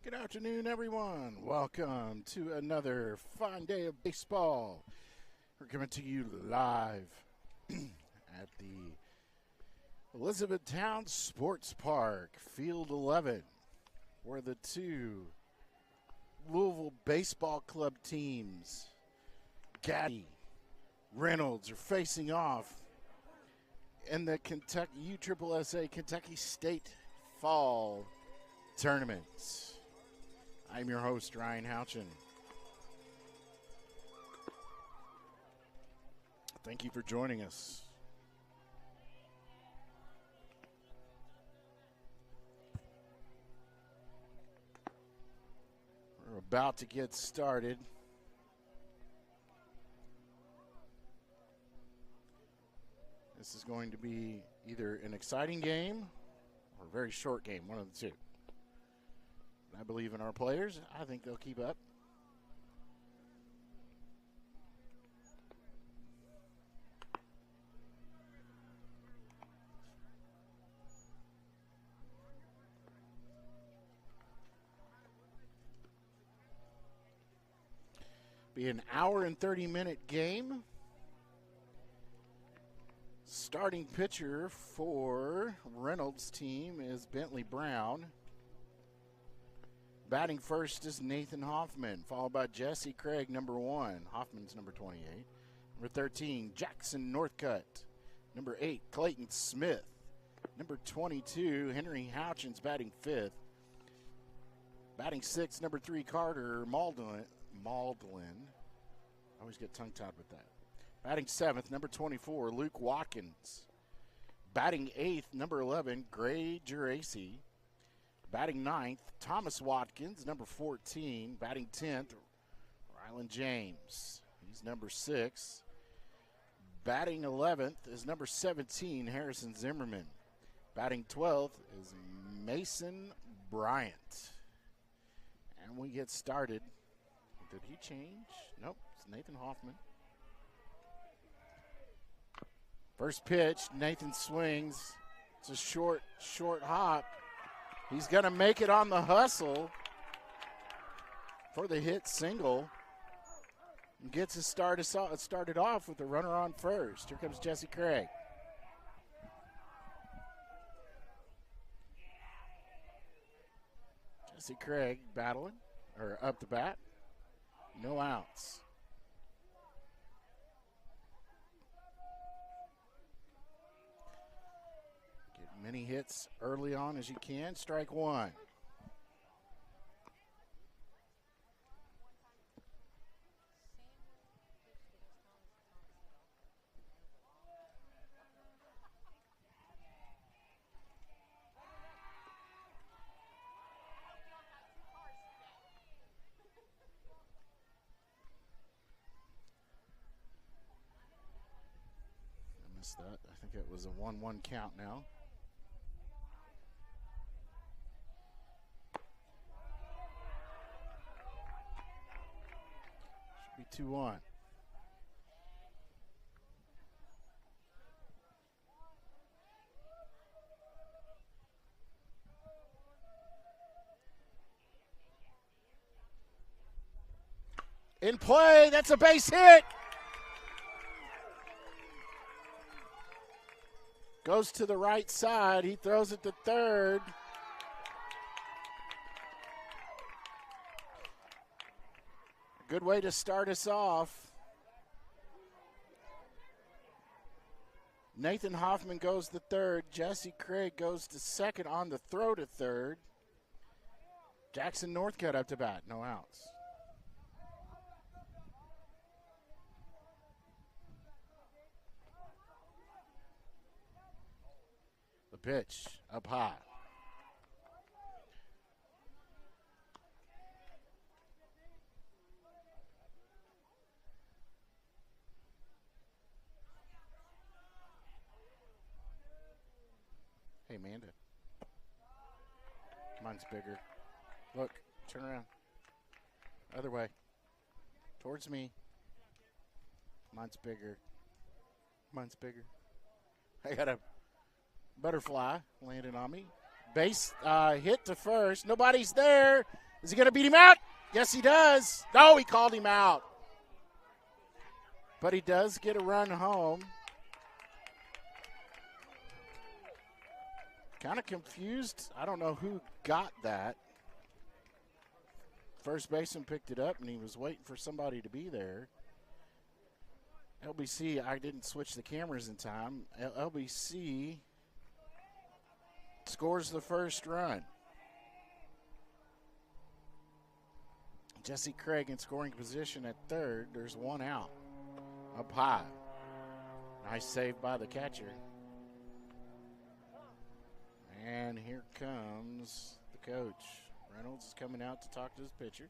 Good afternoon, everyone. Welcome to another fine day of baseball. We're coming to you live at the Elizabethtown Sports Park, Field 11, where the two Louisville Baseball Club teams, Gatti, Reynolds, are facing off in the Kentucky USSSA Kentucky State Fall Tournament. I'm your host, Ryan Houchin. Thank you for joining us. We're about to get started. This is going to be either an exciting game or a very short game, one of the two. I believe in our players. I think they'll keep up. Be an hour and 30-minute game. Starting pitcher for Reynolds' team is Bentley Brown. Batting first is Nathan Hoffman, followed by Jesse Craig, number 1. Hoffman's number 28. Number 13, Jackson Northcutt. Number 8, Clayton Smith. Number 22, Henry Houchins, batting 5th. Batting 6, number 3, Carter Maldwin. I always get tongue-tied with that. Batting 7th, number 24, Luke Watkins. Batting 8th, number 11, Gray Geraci. Batting 9th, Thomas Watkins, number 14. Batting 10th, Rylan James. He's number 6. Batting 11th is number 17, Harrison Zimmerman. Batting 12th is Mason Bryant. And we get started. Did he change? Nope, it's Nathan Hoffman. First pitch, Nathan swings. It's a short hop. He's going to make it on the hustle for the hit single. And gets it started off with the runner on first. Here comes Jesse Craig. Jesse Craig battling, or up the bat. No outs. Many hits early on as you can. Strike 1. I missed that. I think it was a 1-1 count now. Should be 2-1. In play, that's a base hit. Goes to the right side. He throws it to third. Good way to start us off. Nathan Hoffman goes to third. Jesse Craig goes to second on the throw to third. Jackson Northcutt up to bat. No outs. The pitch up high. Hey, Amanda. Mine's bigger. Look, turn around. Other way. Towards me. Mine's bigger. Mine's bigger. I got a butterfly landing on me. Base hit to first. Nobody's there. Is he going to beat him out? Yes, he does. No, he called him out. But he does get a run home. Kind of confused. I don't know who got that. First baseman picked it up, and he was waiting for somebody to be there. LBC, I didn't switch the cameras in time. LBC scores the first run. Jesse Craig in scoring position at third. There's one out. Up high. Nice save by the catcher. And here comes the coach. Reynolds is coming out to talk to his pitcher.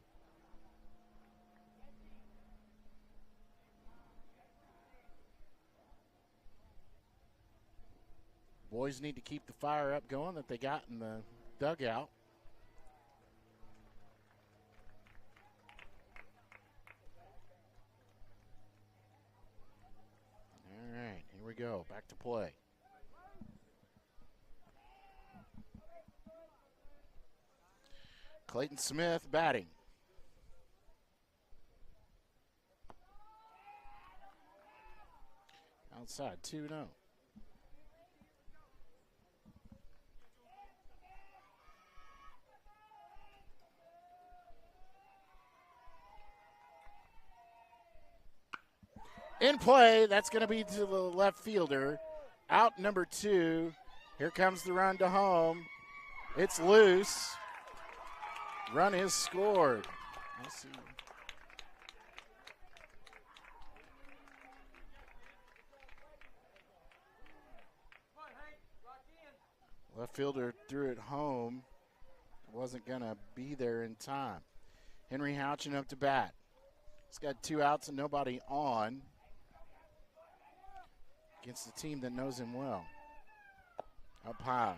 Boys need to keep the fire up going that they got in the dugout. All right, here we go. Back to play. Clayton Smith batting. Outside, 2-0. In play, that's going to be to the left fielder. Out number 2. Here comes the run to home. It's loose. Run is scored. Let's see. Left fielder threw it home. Wasn't going to be there in time. Henry Houchin up to bat. He's got 2 outs and nobody on against the team that knows him well. Up high.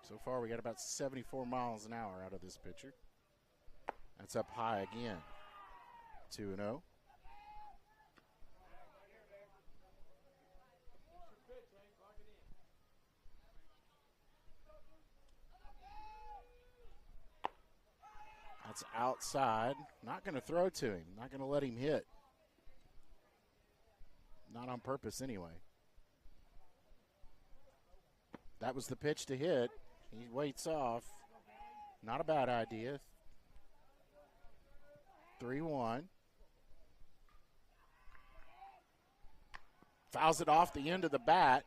So far, we got about 74 miles an hour out of this pitcher. That's up high again. 2-0. That's outside. Not going to throw to him. Not going to let him hit. Not on purpose anyway. That was the pitch to hit. He waits off. Not a bad idea. 3-1. Fouls it off the end of the bat.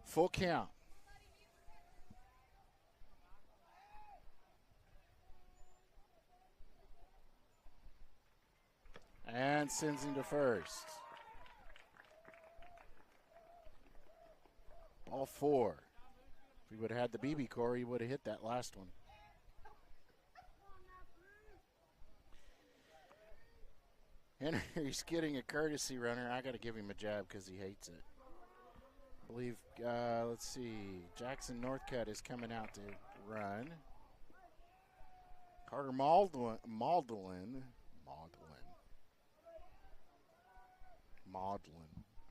Full count. And sends him to first. Ball 4. If he would have had the BB core, he would have hit that last one. Henry's getting a courtesy runner. I got to give him a jab because he hates it. I believe, let's see, Jackson Northcutt is coming out to run. Carter Maudlin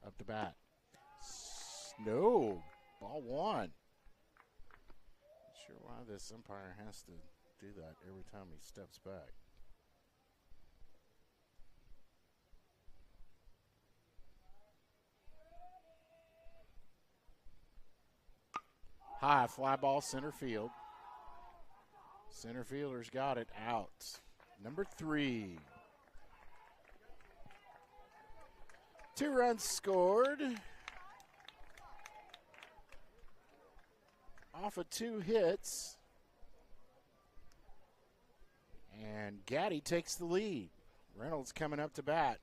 up to bat. No, ball 1. Not sure why this umpire has to do that every time he steps back. High fly ball center field. Center fielder's got it out. Number 3. 2 runs scored off of 2 hits. And Gatti takes the lead. Reynolds coming up to bat.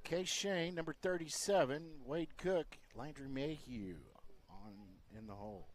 Case Shane, number 37. Wade Cook, Landry Mayhew in the hole.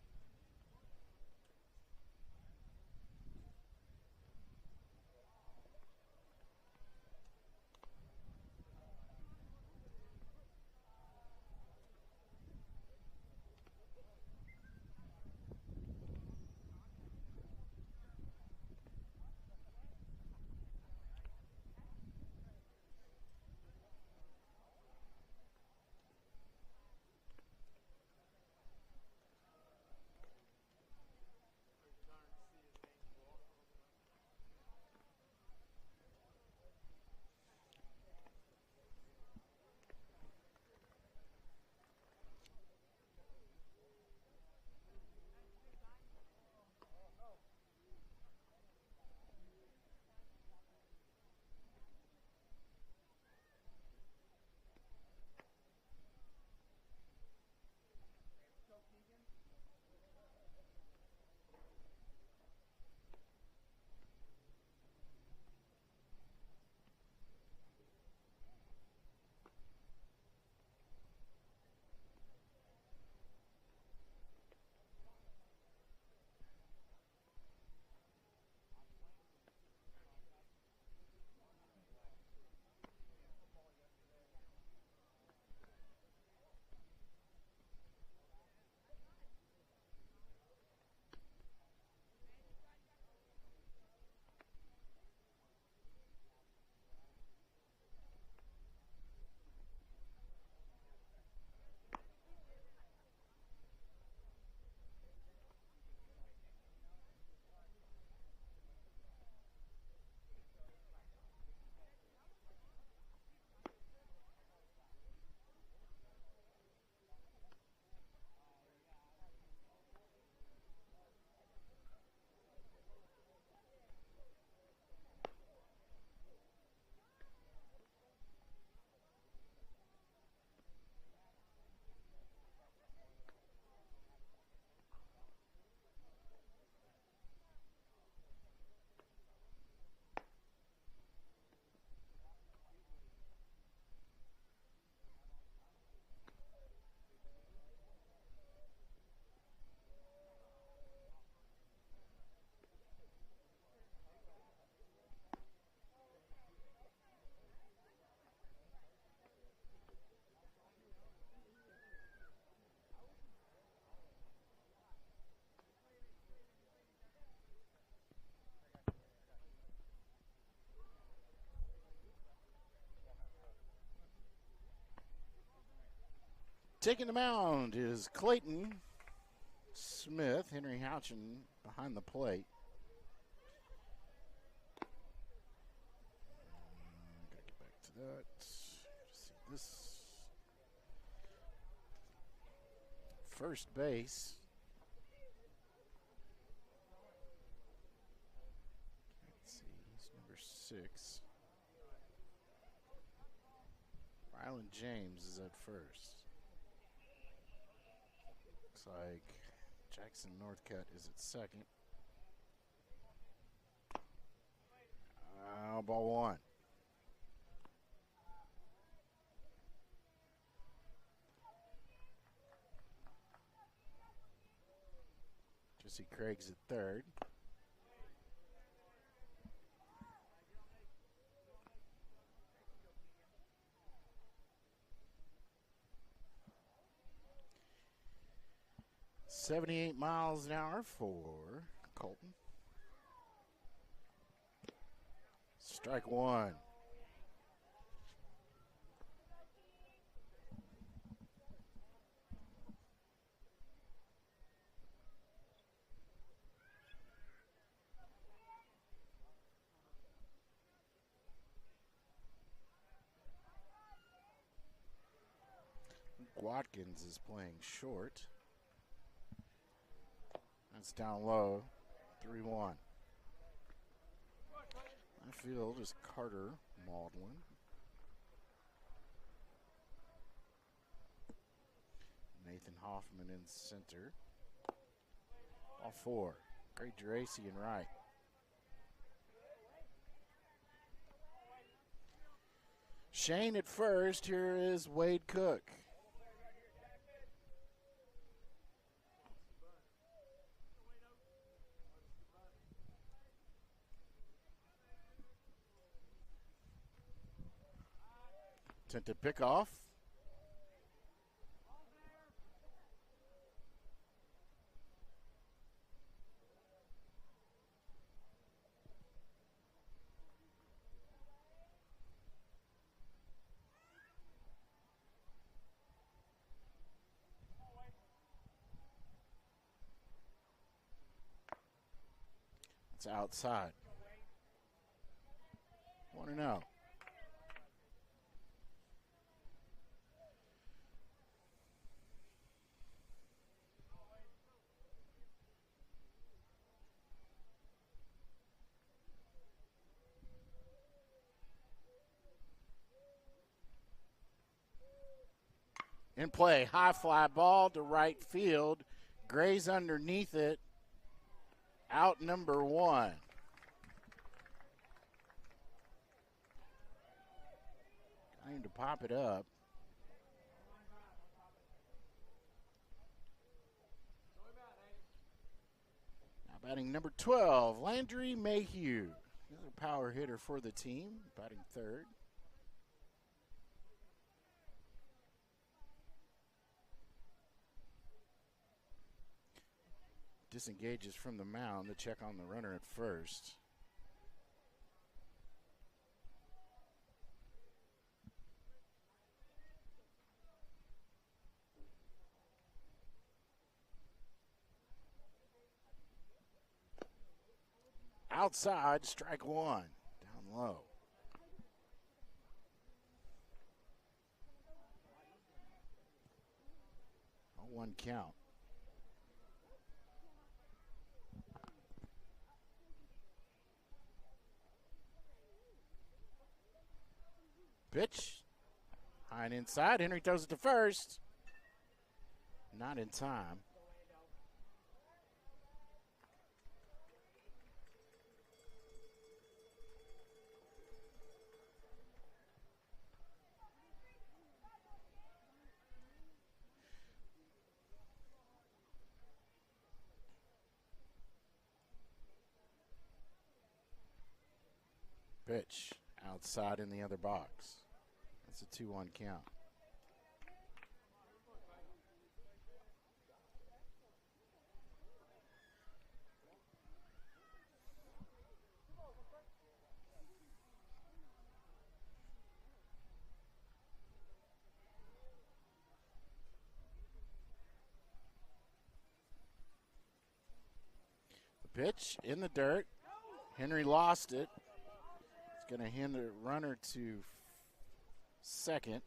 Taking the mound is Clayton Smith. Henry Houchin behind the plate. Gotta get back to that. See this. First base. Let's see, he's number 6. Rylan James is at first. Looks like Jackson Northcutt is at second. Ball 1. Jesse Craig's at third. .78 miles an hour for Colton. Strike 1. Watkins is playing short. That's down low, 3-1. Left field is Carter Maldwin. Nathan Hoffman in center. All 4. Great Geraci in right. Shane at first. Here is Wade Cook. Attempted pickoff. It's outside. 1-0. In play, high fly ball to right field. Gray's underneath it. Out number 1. Trying to pop it up. Now batting number 12, Landry Mayhew. Another power hitter for the team, batting third. Disengages from the mound to check on the runner at first. Outside, strike 1, down low. 1 count. Pitch. High and inside. Henry throws it to first. Not in time. Pitch. Outside in the other box. That's a 2-1 count. Pitch in the dirt. Henry lost it. It's going to hand the runner to second.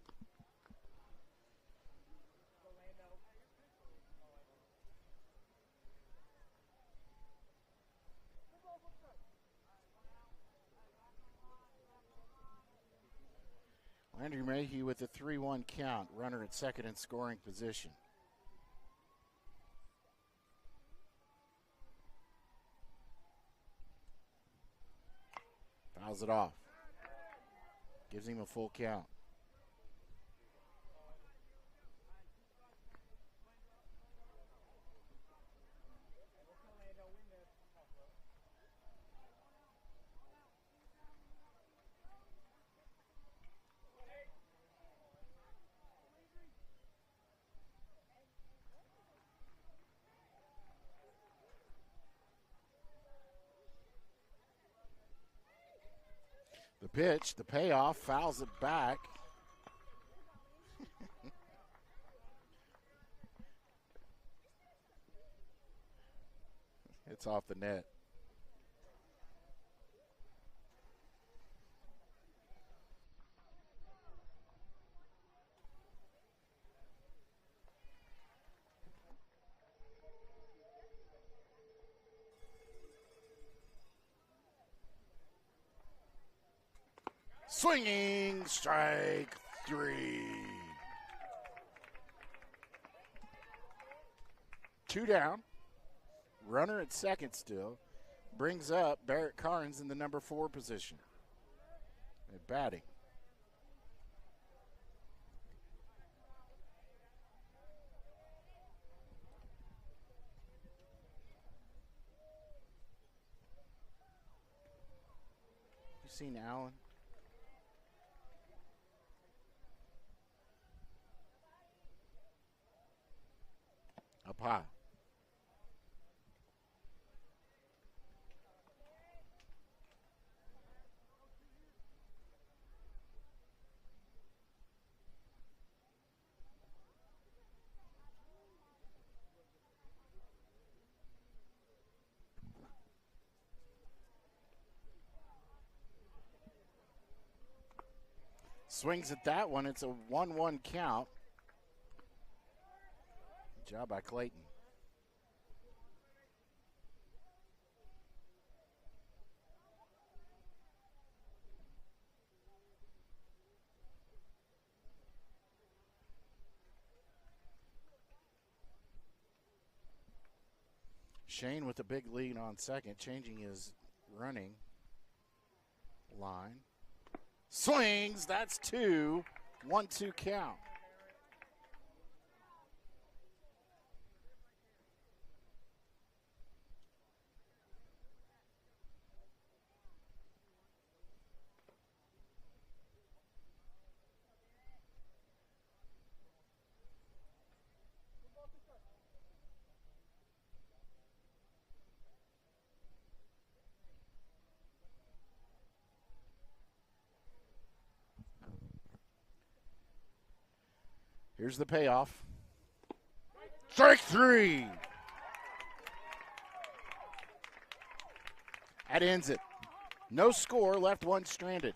Landry Mayhew with a 3-1 count. Runner at second in scoring position. Fouls it off. Gives him a full count. The pitch, the payoff, fouls it back. It's off the net. Swinging strike 3. 2 down. Runner at second still. Brings up Barrett Carnes in the number 4 position. At batting. You seen Allen? Up high. Swings at that one. It's a 1-1 count. Good job by Clayton. Shane with a big lead on second, changing his running line. Swings, that's 2. 1-2 count. Here's the payoff. Strike 3. That ends it. No score, left one stranded.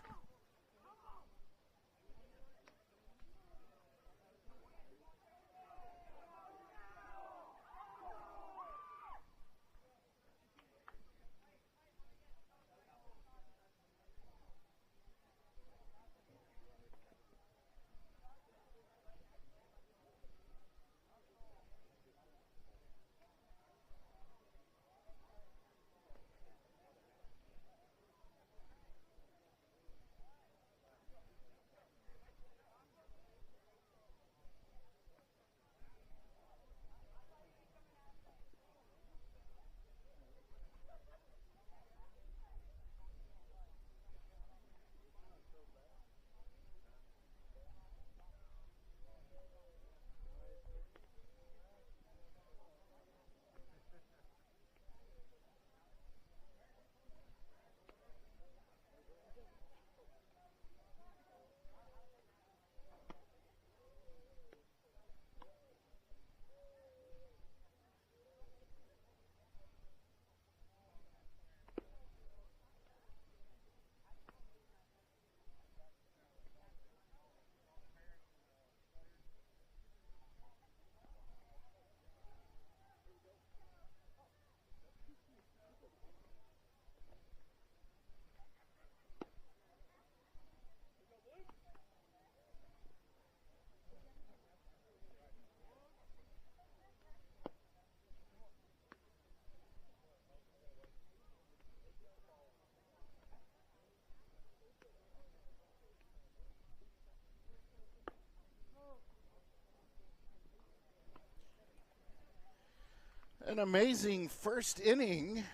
An amazing first inning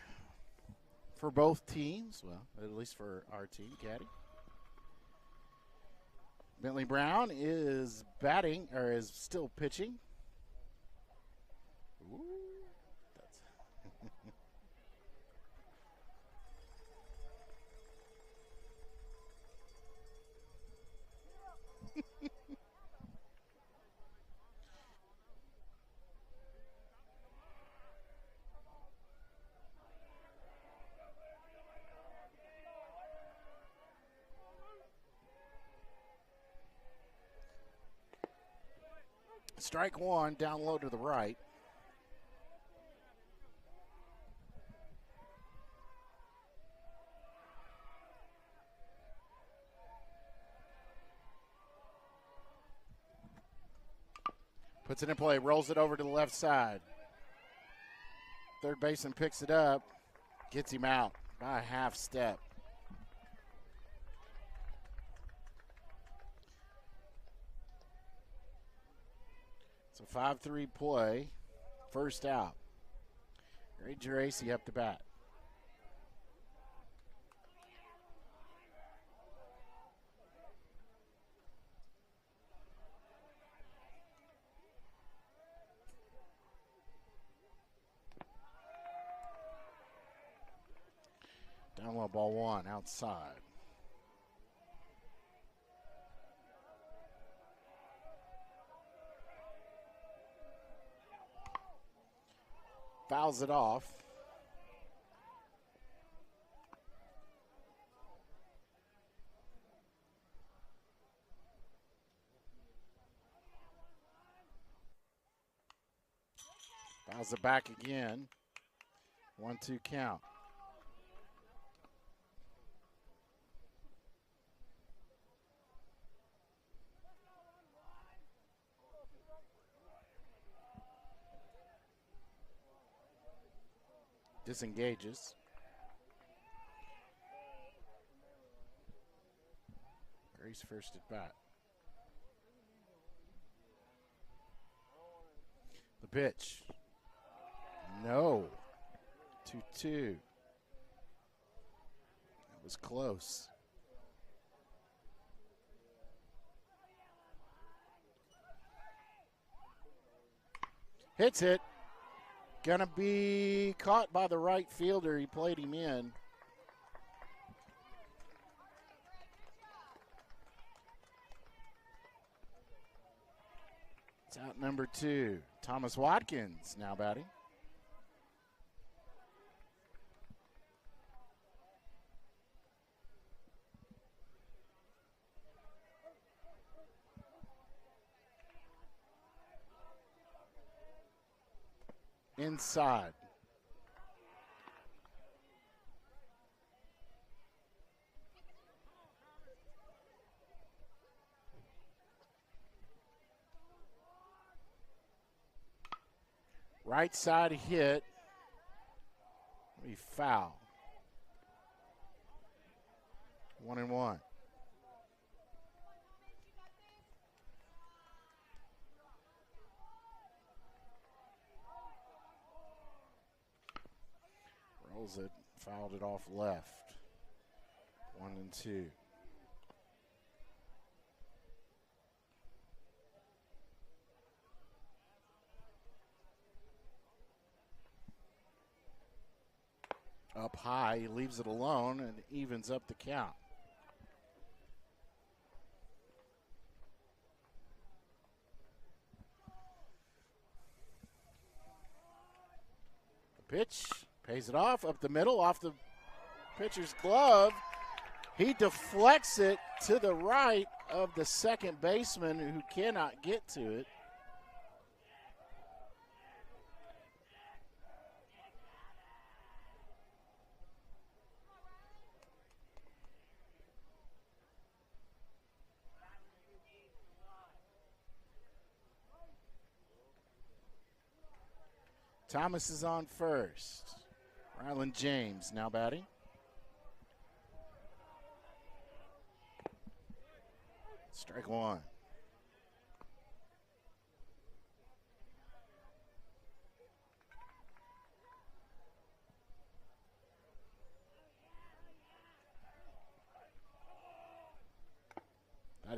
for both teams. Well, at least for our team, Gatti. Bentley Brown is batting, or is still pitching. Ooh, that's strike one, down low to the right. Puts it in play, rolls it over to the left side. Third baseman picks it up, gets him out by a half step. It's a 5-3 play, first out. Gray Geraci up to bat. Down low, ball one, outside. Fouls it off. Fouls it back again. 1-2 count. Disengages. Gray's first at bat. The pitch. No. 2-2. That was close. Hits it. Gonna be caught by the right fielder. He played him in. It's out number 2. Thomas Watkins now batting. Inside. Right side hit. We foul. 1-1. Rolls it, fouled it off left. 1-2. Up high, he leaves it alone and evens up the count. The pitch, pays it off, up the middle, off the pitcher's glove. He deflects it to the right of the second baseman who cannot get to it. Thomas is on first. Ryland James now batting. Strike one.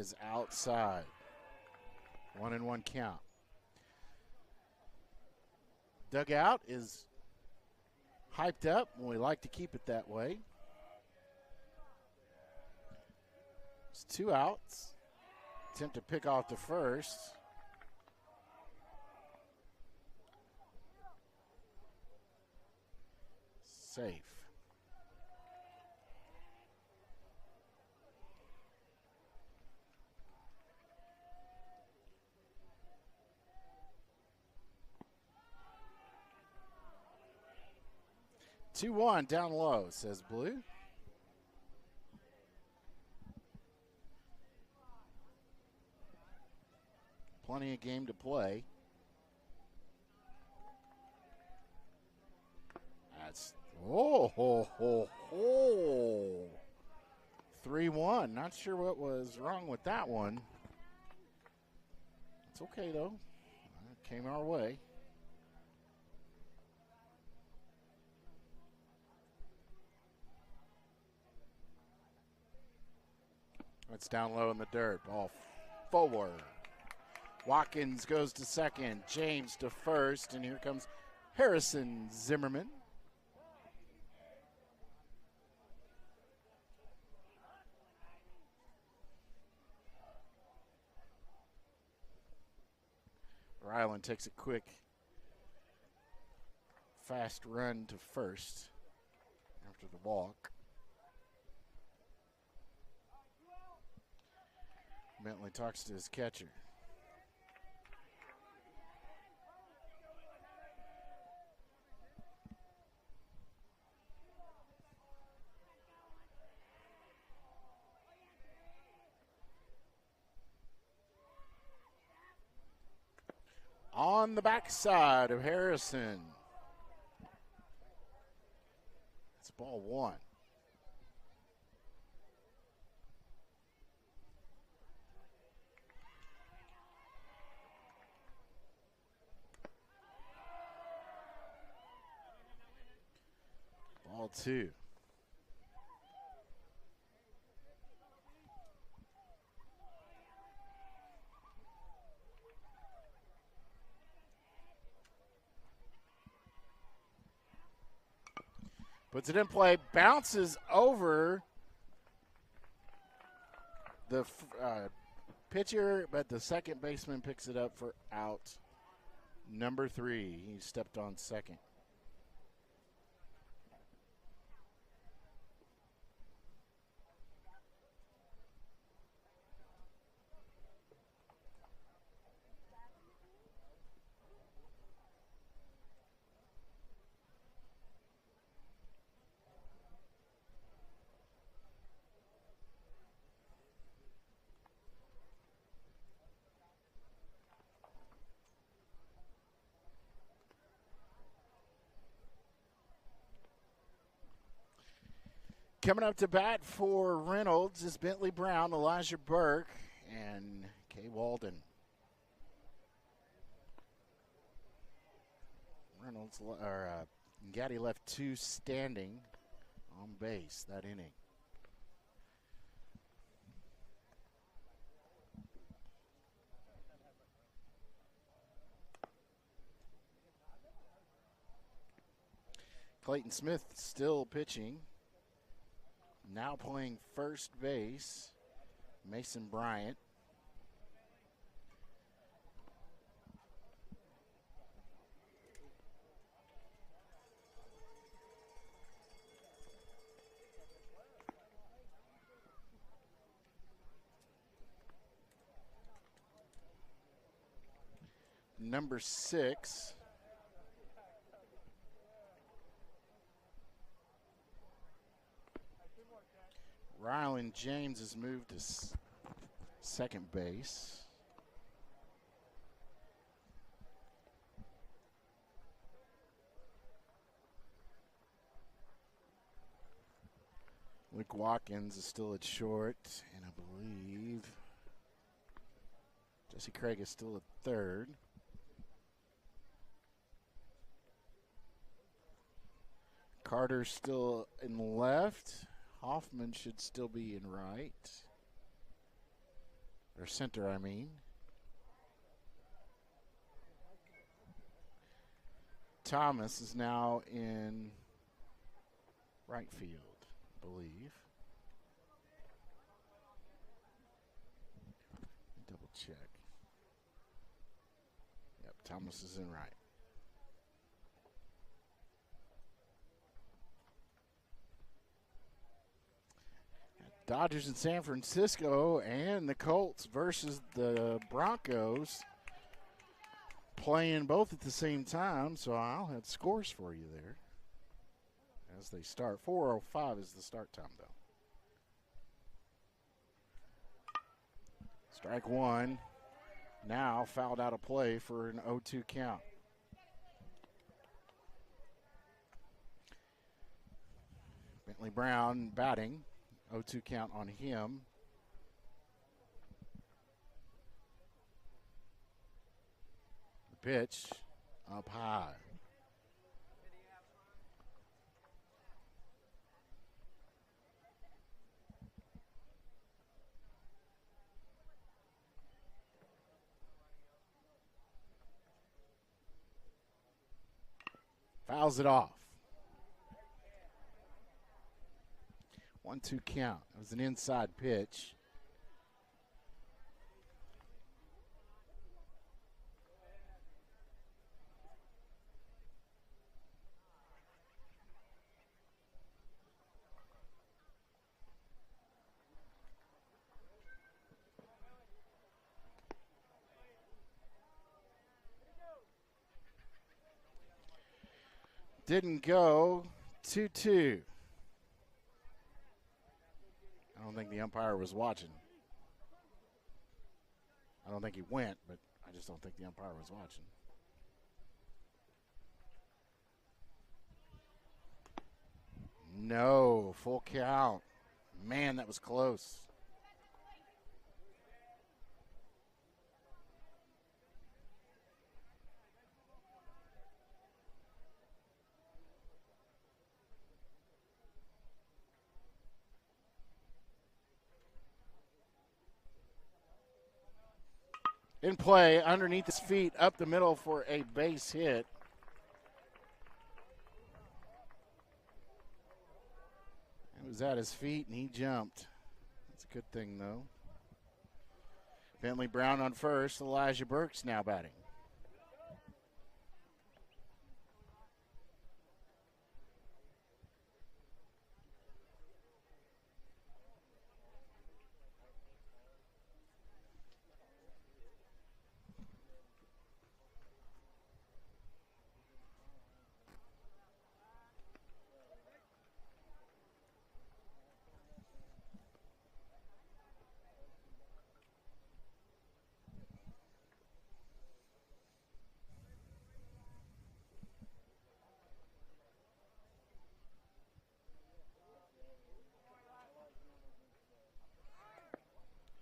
is outside. 1-1 count. Dugout is hyped up, and we like to keep it that way. It's 2 outs. Attempt to pick off the first. Safe. Two one down low, says Blue. Plenty of game to play. That's 3-1. Not sure what was wrong with that one. It's okay though. It came our way. It's down low in the dirt. Ball forward. Watkins goes to second. James to first. And here comes Harrison Zimmerman. Ryland takes a quick, fast run to first after the walk. Bentley talks to his catcher. On the backside of Harrison. It's ball 1. Ball 2. Puts it in play, bounces over the pitcher, but the second baseman picks it up for out number 3. He stepped on second. Coming up to bat for Reynolds is Bentley Brown, Elijah Burke, and Kay Walden. Reynolds, Gatti left 2 standing on base that inning. Clayton Smith still pitching. Now playing first base, Mason Bryant. Number 6. Ryland James has moved to second base. Luke Watkins is still at short, and I believe Jesse Craig is still at third. Carter's still in left. Hoffman should still be in right. Or center, I mean. Thomas is now in right field, I believe. Double check. Yep, Thomas is in right. Dodgers in San Francisco and the Colts versus the Broncos, playing both at the same time, so I'll have scores for you there as they start. 4:05 is the start time, though. Strike one. Now fouled out of play for an 0-2 count. Bentley Brown batting. 0-2 count on him. The pitch up high. Fouls it off. 1-2 count. It was an inside pitch. Didn't go. 2-2. I don't think the umpire was watching. I don't think he went, but I just don't think the umpire was watching. No, full count. Man, that was close. In play, underneath his feet, up the middle for a base hit. It was at his feet, and he jumped. That's a good thing, though. Bentley Brown on first. Elijah Burks now batting.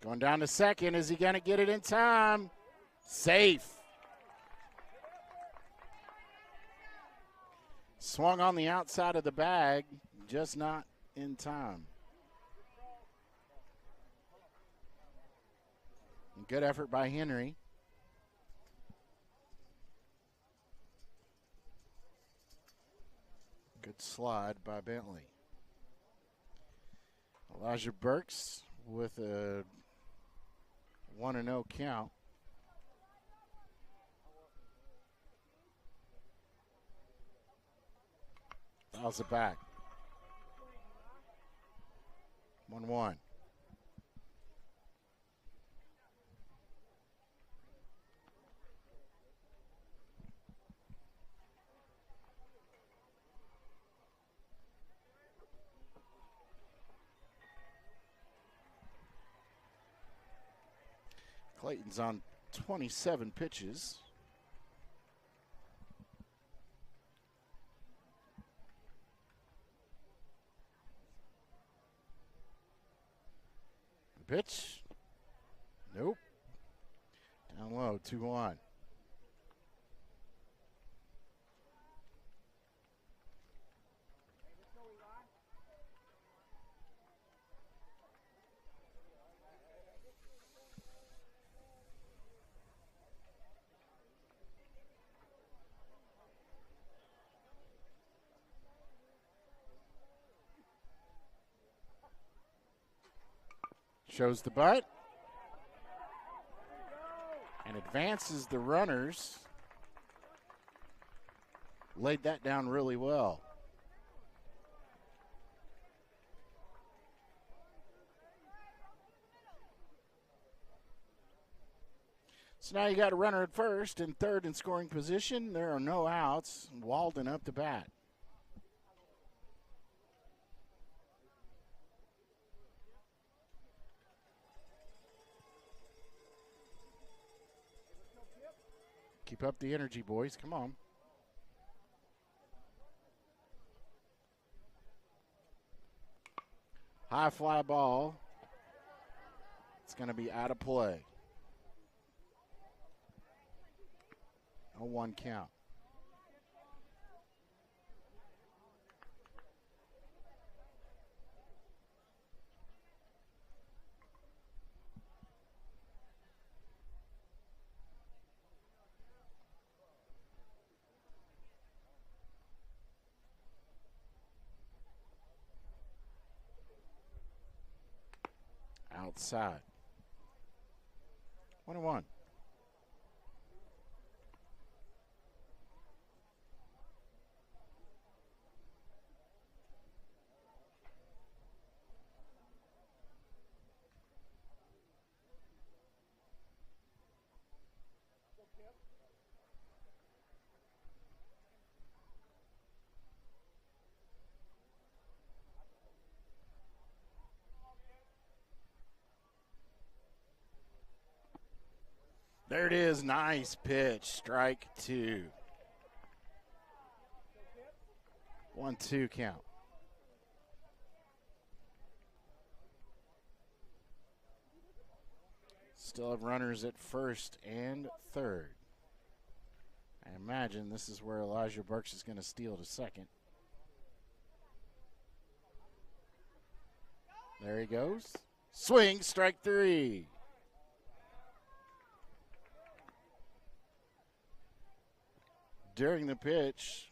Going down to second. Is he going to get it in time? Safe. Swung on the outside of the bag, just not in time. Good effort by Henry. Good slide by Bentley. Elijah Burks with a 1-0 count. Fouls it back. 1-1. Clayton's on 27 pitches. Pitch. Nope. Down low, 2-1. Shows the butt. And advances the runners. Laid that down really well. So now you got a runner at first and third in scoring position. There are no outs. Walden up to bat. Keep up the energy, boys. Come on. High fly ball. It's going to be out of play. 0-1 count. Outside. 1-1. There it is. Nice pitch. Strike two. 1-2 count. Still have runners at first and third. I imagine this is where Elijah Burks is going to steal to second. There he goes. Swing, strike three. During the pitch,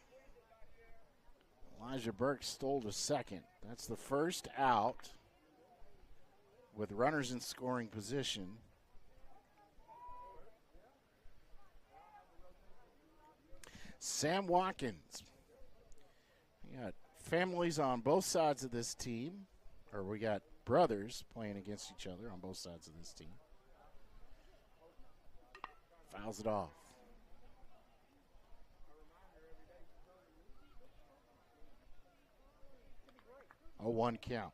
Elijah Burks stole to second. That's the first out with runners in scoring position. Sam Watkins. We got families on both sides of this team, or we got brothers playing against each other on both sides of this team. Fouls it off. A 1 count.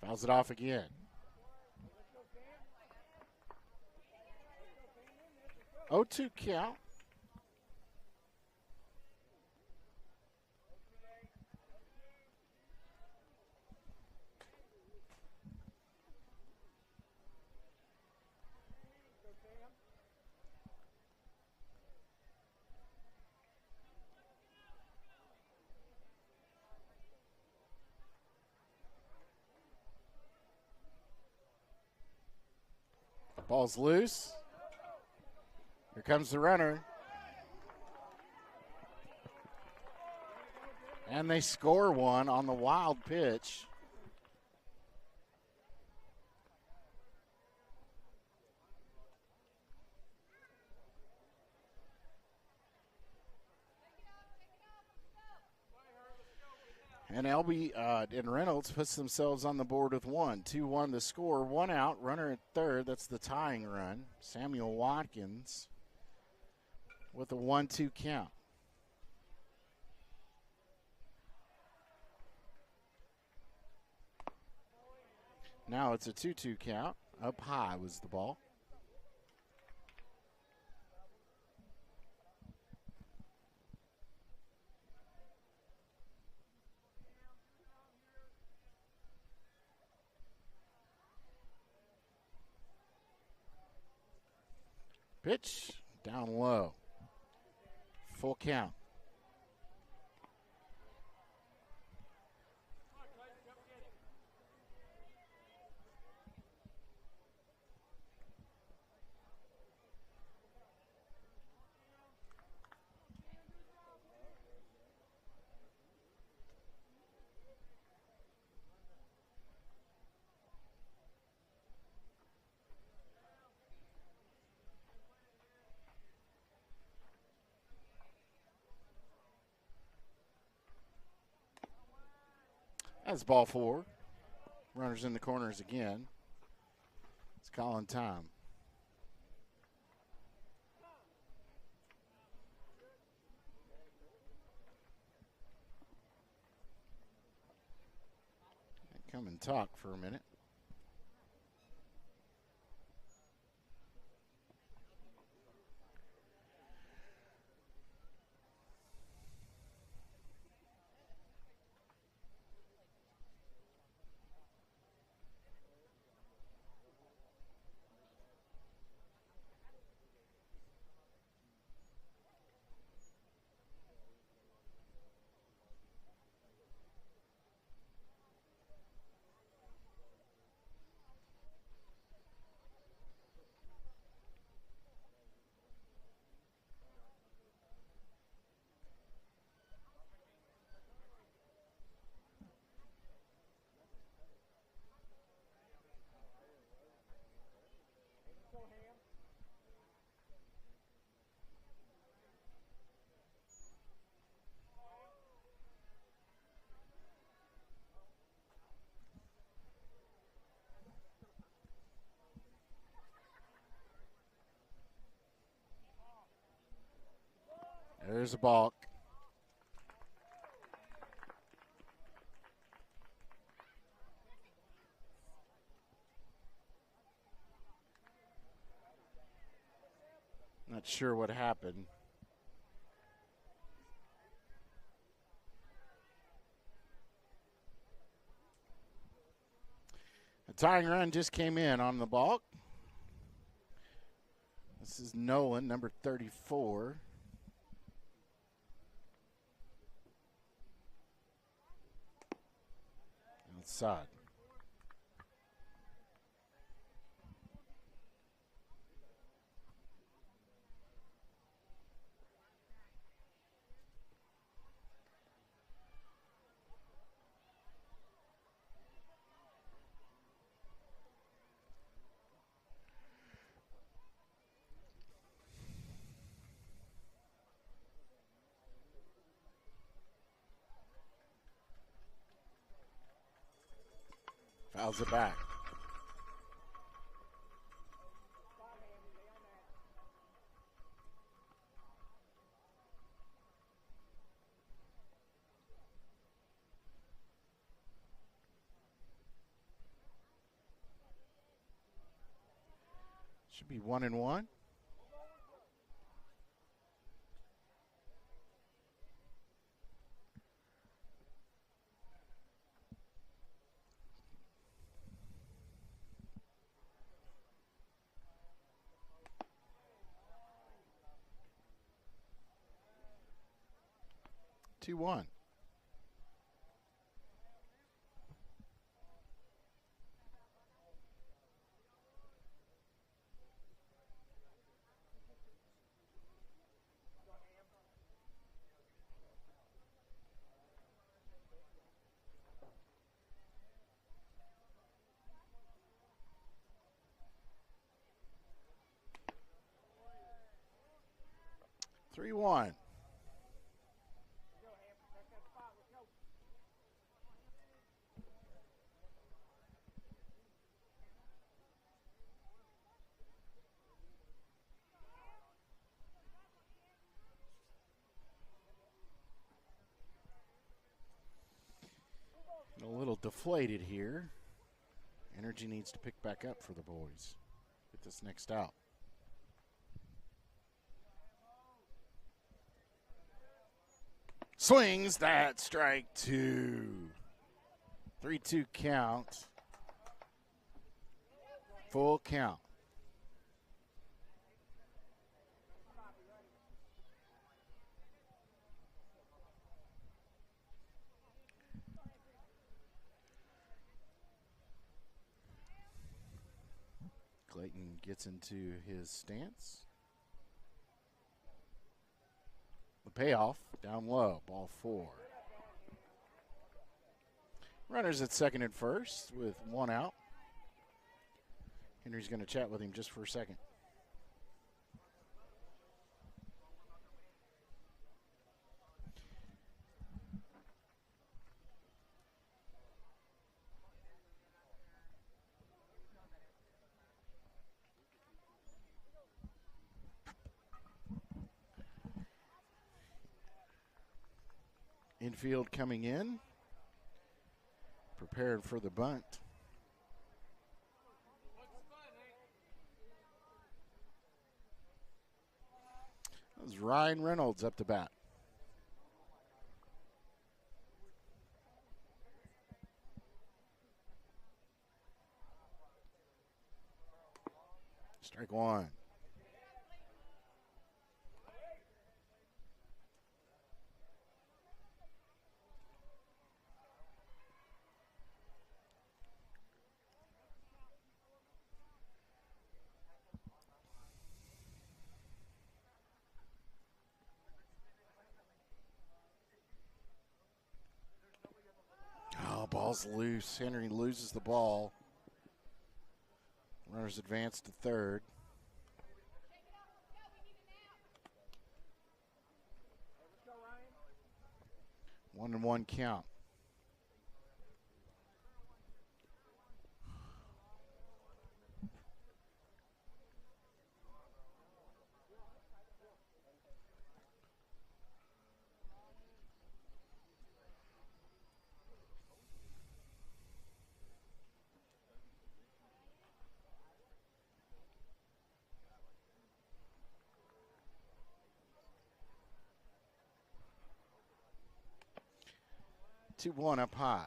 Fouls it off again. Oh, 2 count. Ball's loose. Here comes the runner. And they score one on the wild pitch. And LB and Reynolds puts themselves on the board with 1. 2-1 the score. 1 out, runner at third. That's the tying run. Samuel Watkins with a 1-2 count. Now it's a 2-2 count. Up high was the ball. Pitch down low. Full count. That's ball 4. Runners in the corners again. It's calling time. Come and talk for a minute. There's a balk. Not sure what happened. A tying run just came in on the balk. This is Nolan, number 34. Outside. Fouls it back. Should be 1-1. Two one. Three one. A little deflated here. Energy needs to pick back up for the boys. Get this next out. Swings that, strike 2. 3-2 count. Full count. Clayton gets into his stance. The payoff down low, ball 4. Runners at second and first with 1 out. Henry's going to chat with him just for a second. Infield coming in. Prepared for the bunt. That was Ryan Reynolds up to bat. Strike one. Oh, ball's loose. Henry loses the ball. Runners advance to third. One and one count. Two one up high.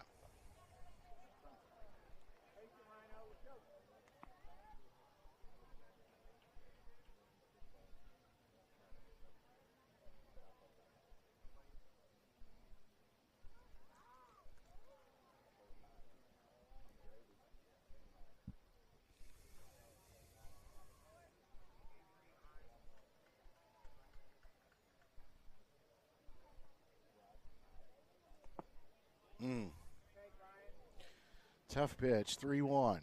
Tough pitch, 3-1.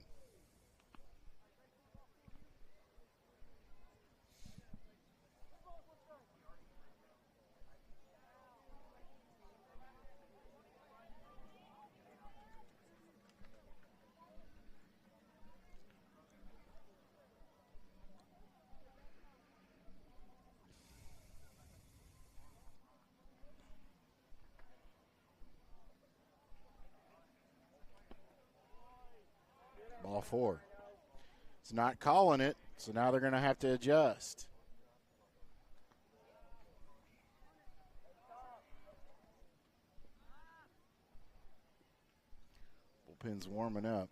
Ball four. It's not calling it, so now they're going to have to adjust. Bullpen's warming up.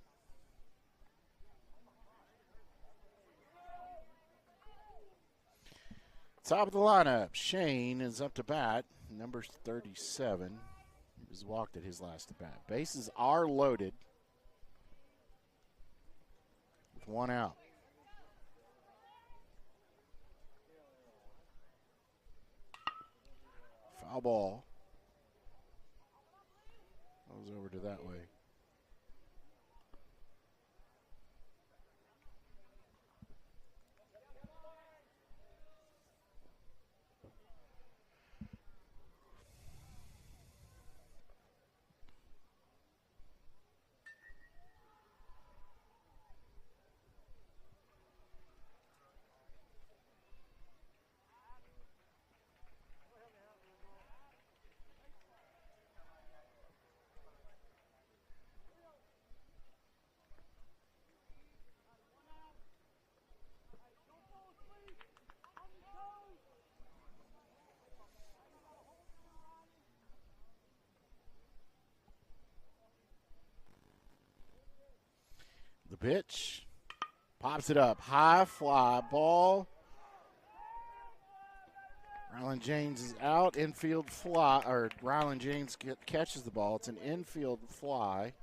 Top of the lineup, Shane is up to bat, number 37. He was walked at his last at bat. Bases are loaded. One out. Foul ball. Goes over to that way. The pitch. Pops it up. High fly ball. Ryland James is out. Infield fly. Or Ryland James catches the ball. It's an infield fly.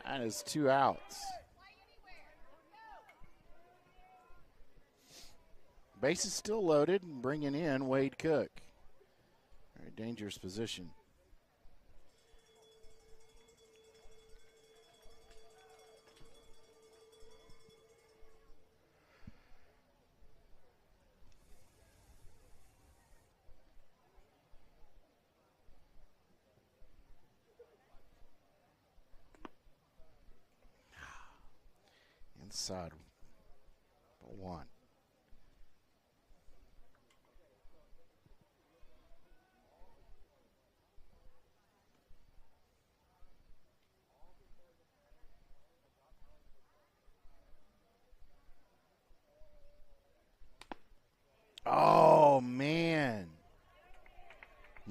That is 2 outs. Base is still loaded and bringing in Wade Cook. Very dangerous position. Inside. 1.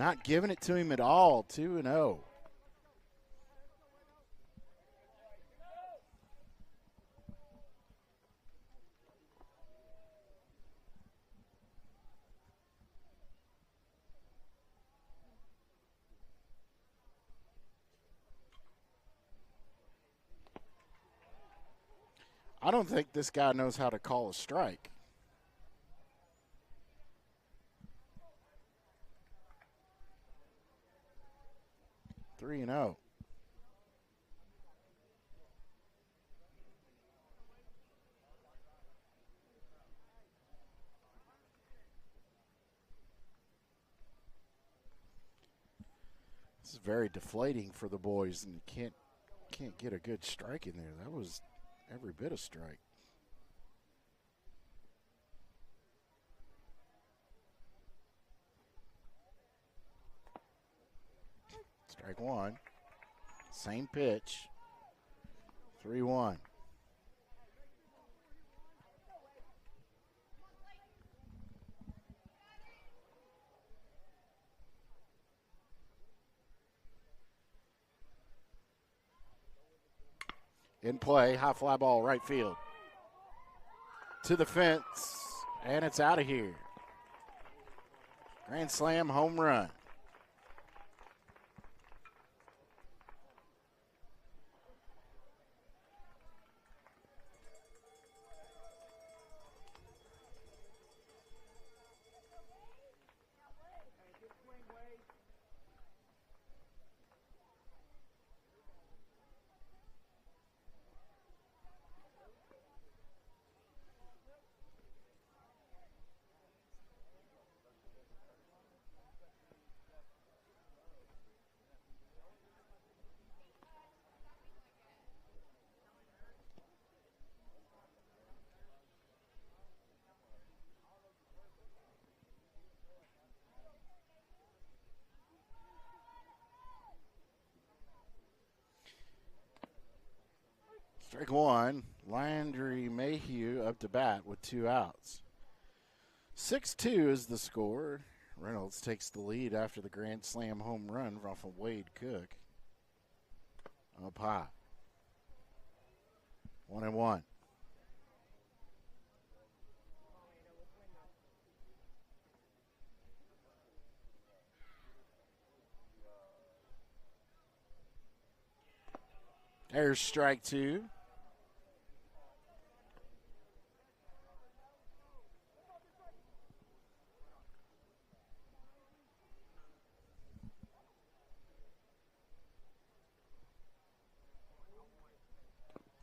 Not giving it to him at all. 2-0. I don't think this guy knows how to call a strike. Three and 0. This is very deflating for the boys, and you can't get a good strike in there. That was every bit a strike. Strike one. Same pitch. 3-1. In play, high fly ball, right field. To the fence, and it's out of here. Grand slam home run. Strike one, Landry Mayhew up to bat with 2 outs. 6-2 is the score. Reynolds takes the lead after the grand slam home run off of Wade Cook. Up high. 1-1. There's strike two.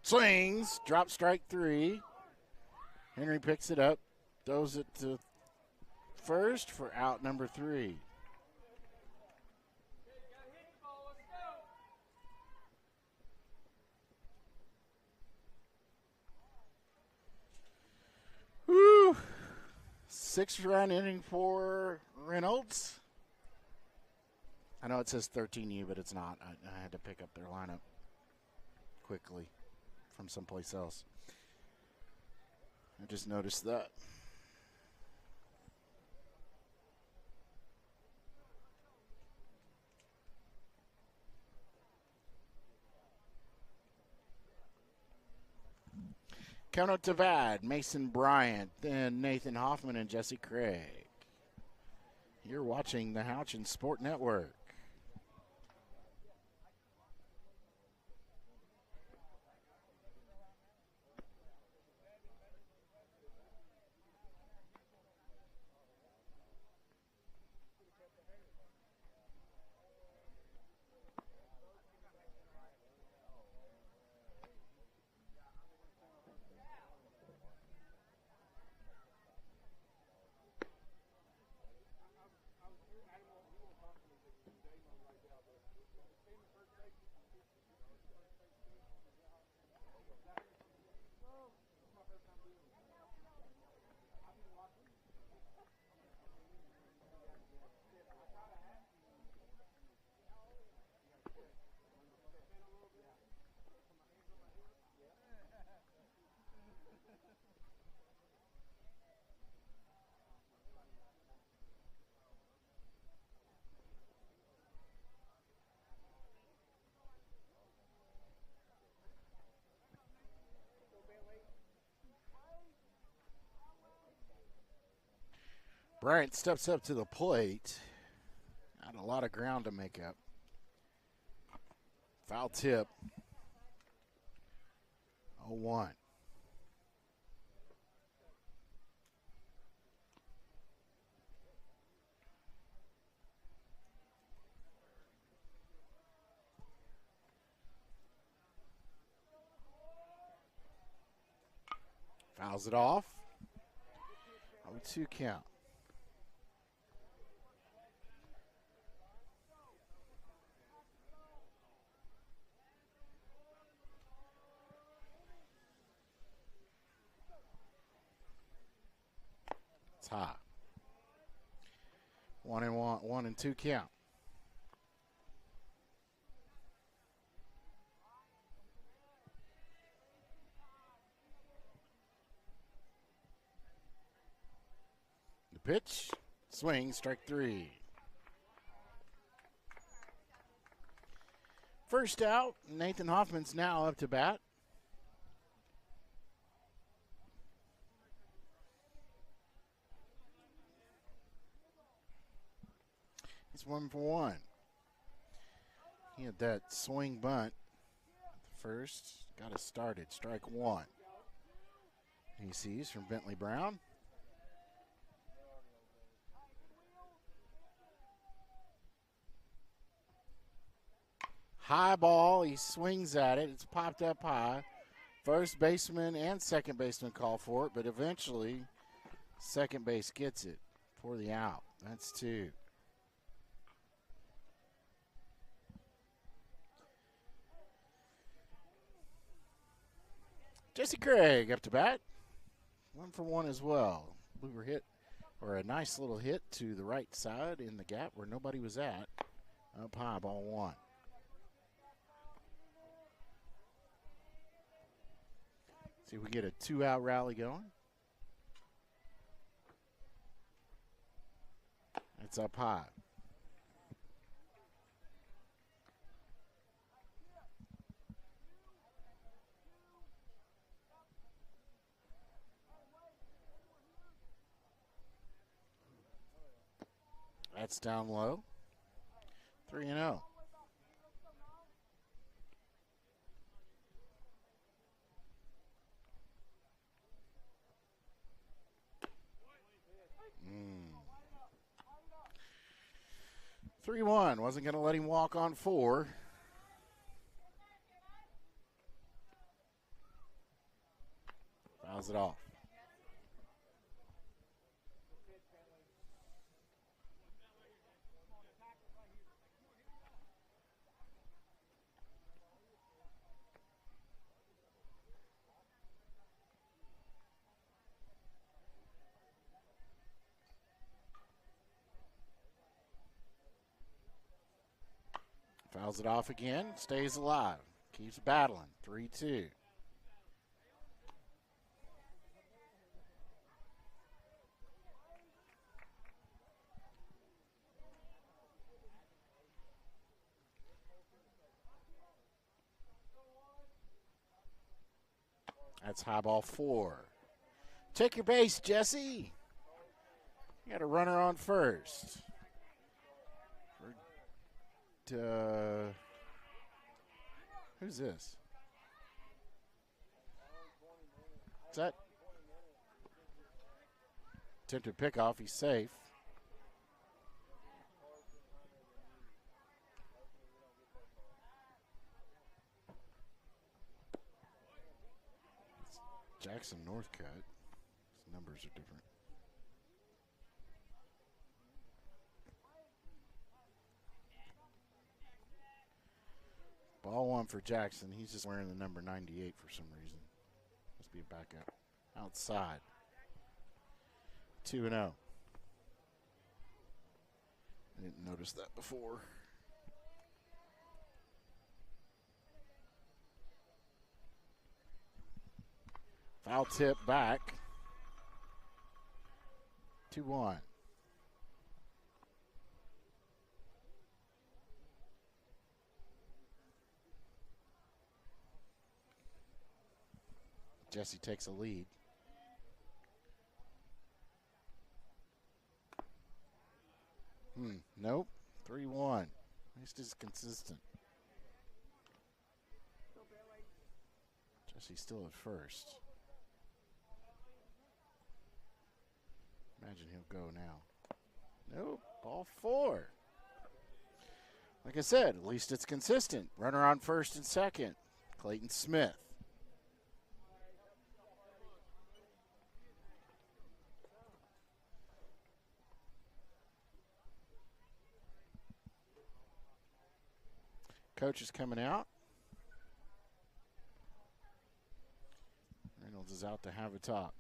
Swings, drop strike three. Henry picks it up, throws it to first for out number 3. Woo! 6-run inning for Reynolds. I know it says 13U, but it's not. I had to pick up their lineup quickly from someplace else. I just noticed that. Count Tavad, Mason Bryant, then Nathan Hoffman and Jesse Craig. You're watching the Houchin Sport Network. Bryant steps up to the plate. Got a lot of ground to make up. Foul tip. 0-1. Fouls it off. 0-2 count. It's high. 1-2 count. The pitch, swing, strike 3. First out, Nathan Hoffman's now up to bat. He's 1 for 1. He had that swing bunt at the first. Got us started. Strike 1. He sees from Bentley Brown. High ball. He swings at it. It's popped up high. First baseman and second baseman call for it, but eventually second base gets it for the out. That's 2. Jesse Craig up to bat. 1 for 1 as well. We were hit, or a nice little hit to the right side in the gap where nobody was at. Up high, ball 1. See if we get a 2-out rally going. It's up high. That's down low. 3-0. Mm. 3-1. Wasn't going to let him walk on 4. Fouls it off. Fouls it off again, stays alive, keeps battling, 3-2. That's high ball 4. Take your base, Jesse. You got a runner on first. Who's this? Is that attempted pickoff? He's safe. It's Jackson Northcutt. His numbers are different. Ball 1 for Jackson. He's just wearing the number 98 for some reason. Must be a backup. Outside. 2-0. I didn't notice that before. Foul tip back. 2-1. Jesse takes a lead. Nope. 3-1. At least it's consistent. Jesse's still at first. Imagine he'll go now. Nope. Ball 4. Like I said, at least it's consistent. Runner on first and second. Clayton Smith. Coach is coming out. Reynolds is out to have a talk.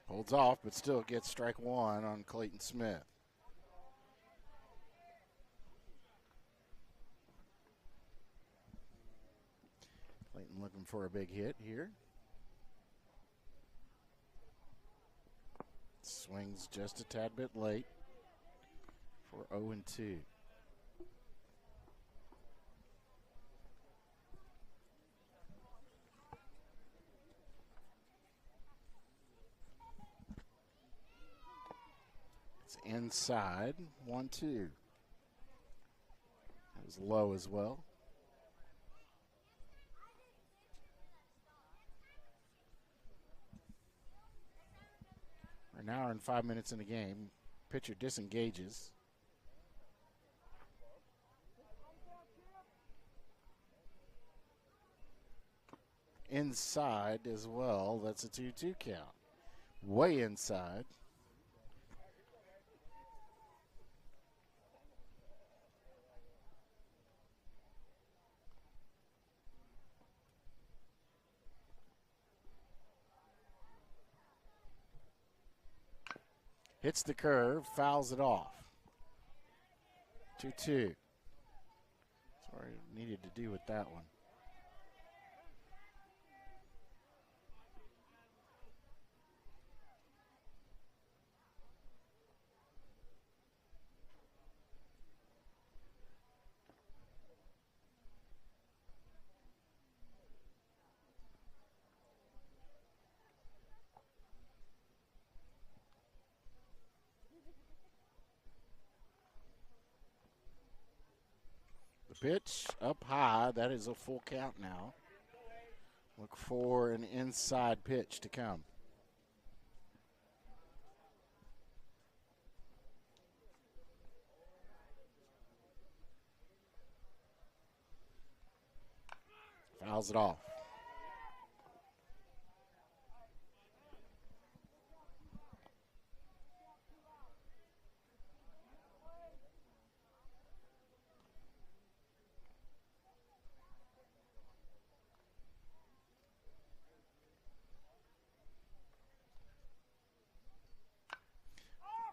Holds off, but still gets strike 1 on Clayton Smith. Clayton looking for a big hit here. Swings just a tad bit late for 0-2. Inside, 1-2. That was low as well. We're an hour and 5 minutes in the game. Pitcher disengages. Inside as well. That's a 2-2 count. Way inside. Hits the curve, fouls it off. 2-2. That's what I needed to do with that one. Pitch up high. That is a full count now. Look for an inside pitch to come. Fouls it off.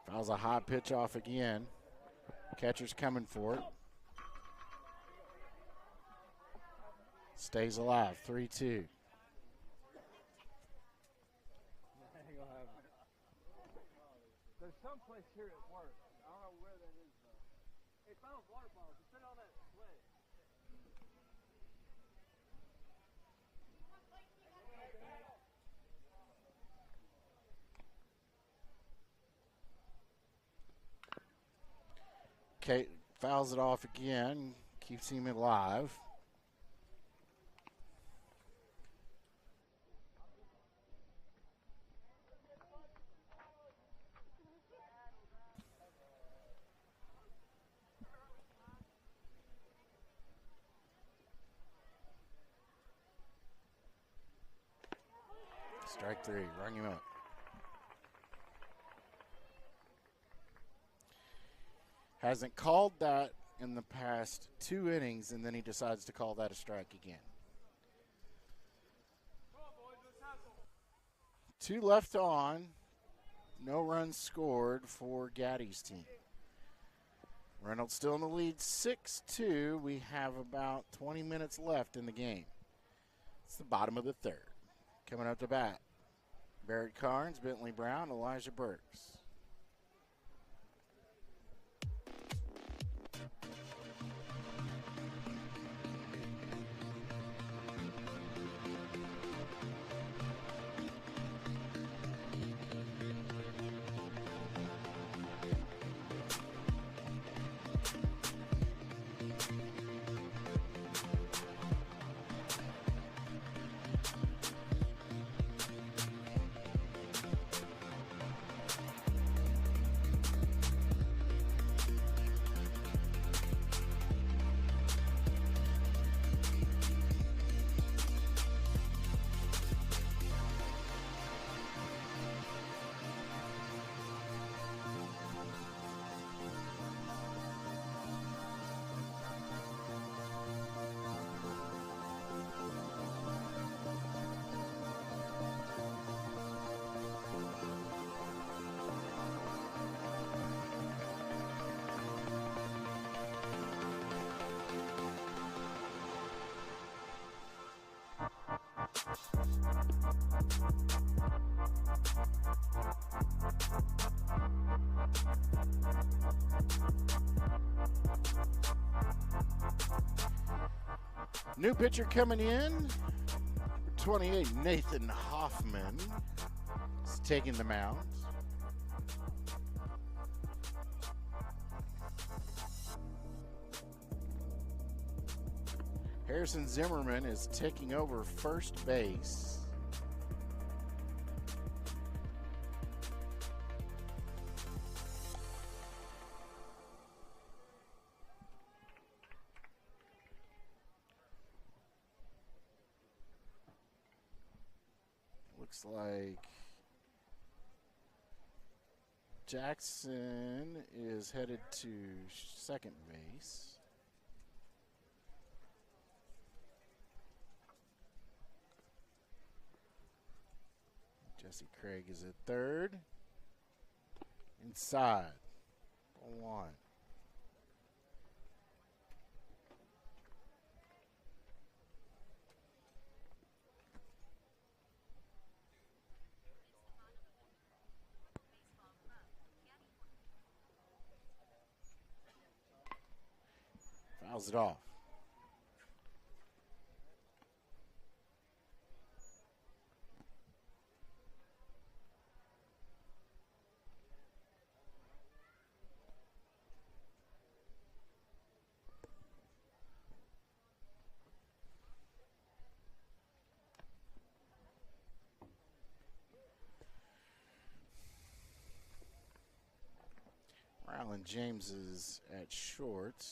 Fouls a high pitch off again. Catcher's coming for it. Stays alive, 3-2. There's some place here at work. I don't know where that is though. Hey, found water bottles. Just sit on that sled. Okay, fouls it off again. Keeps him alive. Strike 3, rung him up. Hasn't called that in the past 2 innings, and then he decides to call that a strike again. 2 left on. No runs scored for Gatti's team. Reynolds still in the lead, 6-2. We have about 20 minutes left in the game. It's the bottom of the third. Coming up to bat, Barrett Carnes, Bentley Brown, Elijah Burks. New pitcher coming in, 28, Nathan Hoffman is taking the mound. Harrison Zimmerman is taking over first base. Looks like Jackson is headed to second base. Jesse Craig is at third. Inside. 1. Fouls it off. Rylan James is at short.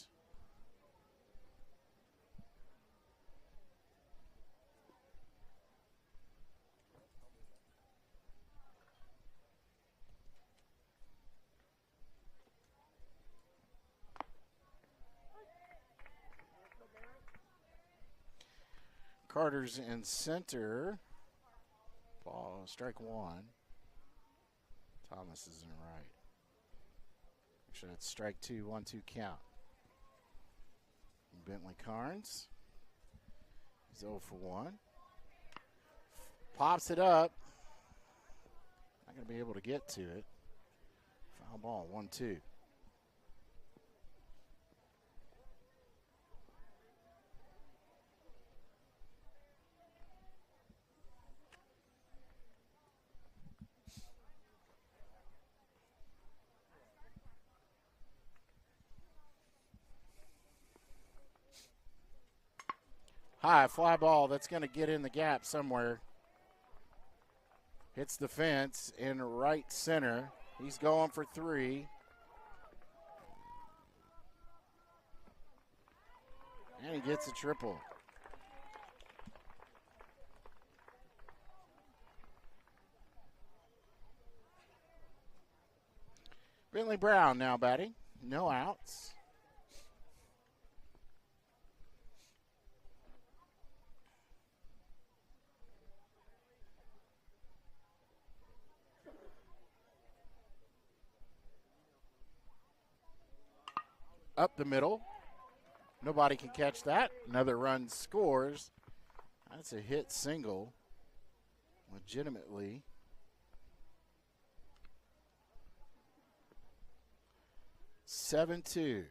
Carter's in center. Ball, strike 1. Thomas is in right. Actually, that's strike 2, 1-2 count. Bentley Carnes. He's 0 for 1. Pops it up. Not going to be able to get to it. Foul ball, 1-2. High fly ball that's going to get in the gap somewhere. Hits the fence in right center. He's going for 3. And he gets a triple. Bentley Brown now batting. no outs. Up the middle. Nobody can catch that. Another run scores. That's a hit single. Legitimately. Seven two.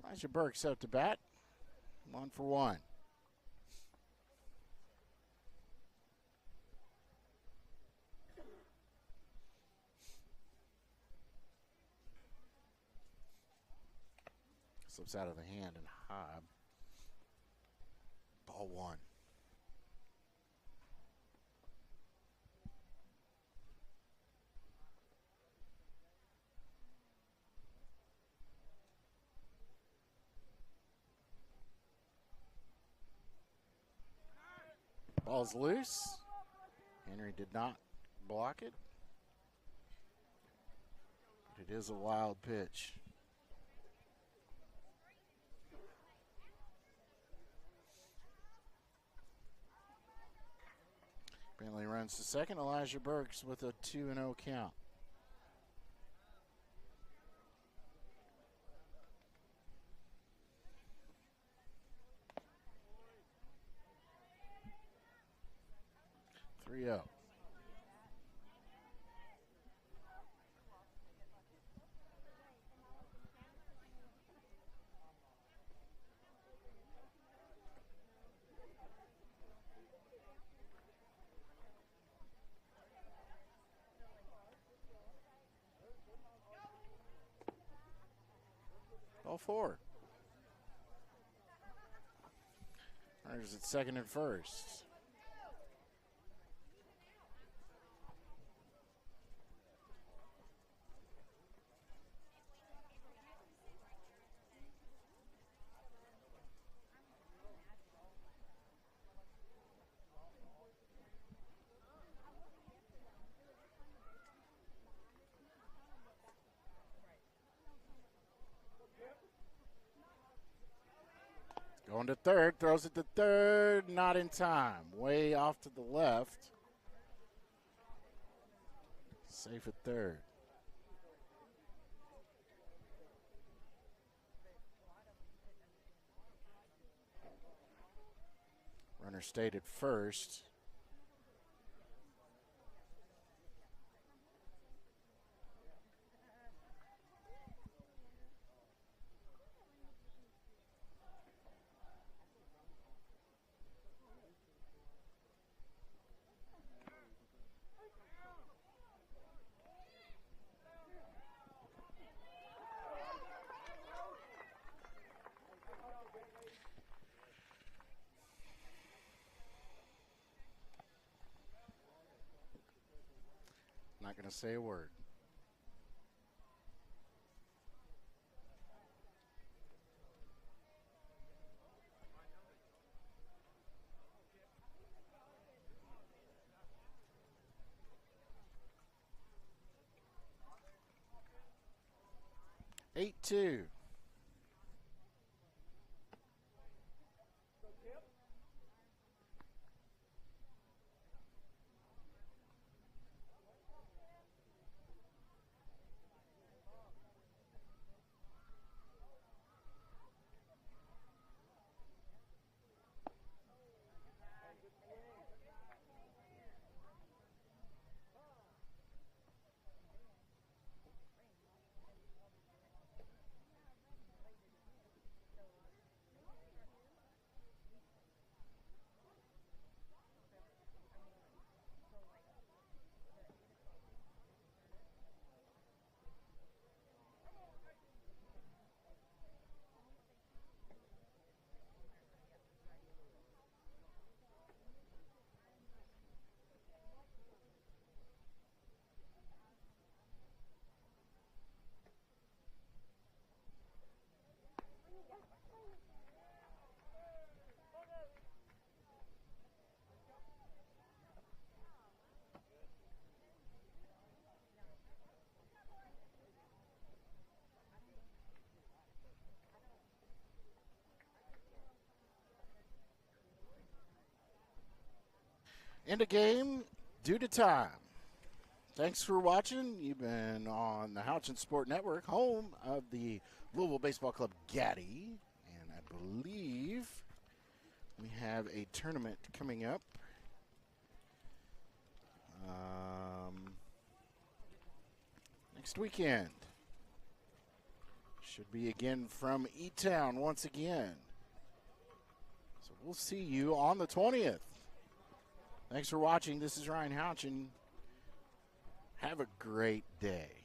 Elijah Burks up to bat. 1 for 1. Slips out of the hand and high. Ball 1. Ball's loose. Henry did not block it. But it is a wild pitch. Bentley runs to second. Elijah Burks with a 2-0 count. Three up. Ball 4. Runners at second and first. Going to third, throws it to third, not in time. Way off to the left. Safe at third. Runner stayed at first. Not going to say a word. Eight two. End of game due to time. Thanks for watching. You've been on the Houchin Sport Network, home of the Louisville Baseball Club Gatti. And I believe we have a tournament coming up. Next weekend. Should be again from E-Town once again. So we'll see you on the 20th. Thanks for watching. This is Ryan Houchin. Have a great day.